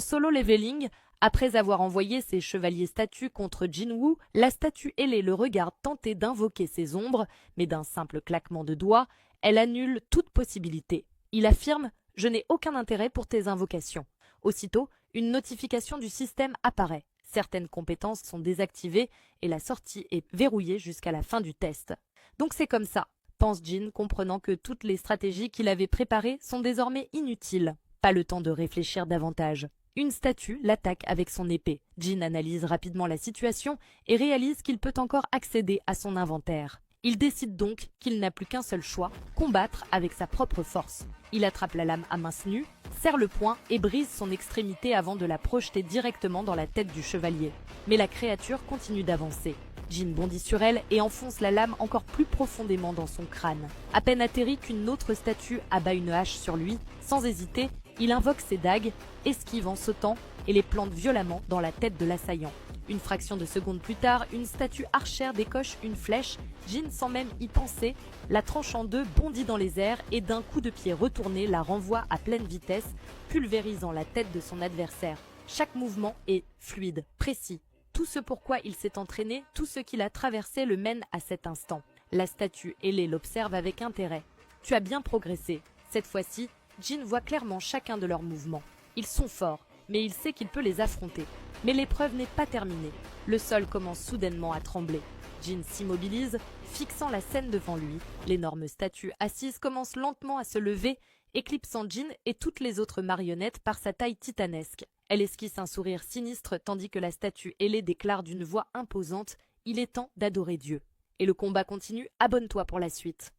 solo leveling, après avoir envoyé ses chevaliers statues contre Jinwoo, la statue ailée le regarde tenter d'invoquer ses ombres, mais d'un simple claquement de doigts, elle annule toute possibilité. Il affirme « Je n'ai aucun intérêt pour tes invocations ». Aussitôt, une notification du système apparaît. Certaines compétences sont désactivées et la sortie est verrouillée jusqu'à la fin du test. Donc c'est comme ça, pense Jin, comprenant que toutes les stratégies qu'il avait préparées sont désormais inutiles. Pas le temps de réfléchir davantage. Une statue l'attaque avec son épée. Jin analyse rapidement la situation et réalise qu'il peut encore accéder à son inventaire. Il décide donc qu'il n'a plus qu'un seul choix, combattre avec sa propre force. Il attrape la lame à main nue, serre le poing et brise son extrémité avant de la projeter directement dans la tête du chevalier. Mais la créature continue d'avancer. Jin bondit sur elle et enfonce la lame encore plus profondément dans son crâne. À peine atterri qu'une autre statue abat une hache sur lui, sans hésiter, il invoque ses dagues, esquive en sautant et les plante violemment dans la tête de l'assaillant. Une fraction de seconde plus tard, une statue archère décoche une flèche. Jin, sans même y penser, la tranche en deux, bondit dans les airs et d'un coup de pied retourné la renvoie à pleine vitesse, pulvérisant la tête de son adversaire. Chaque mouvement est fluide, précis. Tout ce pourquoi il s'est entraîné, tout ce qu'il a traversé le mène à cet instant. La statue ailée l'observe avec intérêt. « Tu as bien progressé. » Cette fois-ci, Jin voit clairement chacun de leurs mouvements. Ils sont forts, mais il sait qu'il peut les affronter. Mais l'épreuve n'est pas terminée. Le sol commence soudainement à trembler. Jin s'immobilise, fixant la scène devant lui. L'énorme statue assise commence lentement à se lever, éclipsant Jin et toutes les autres marionnettes par sa taille titanesque. Elle esquisse un sourire sinistre tandis que la statue ailée déclare d'une voix imposante « Il est temps d'adorer Dieu ». Et le combat continue, abonne-toi pour la suite.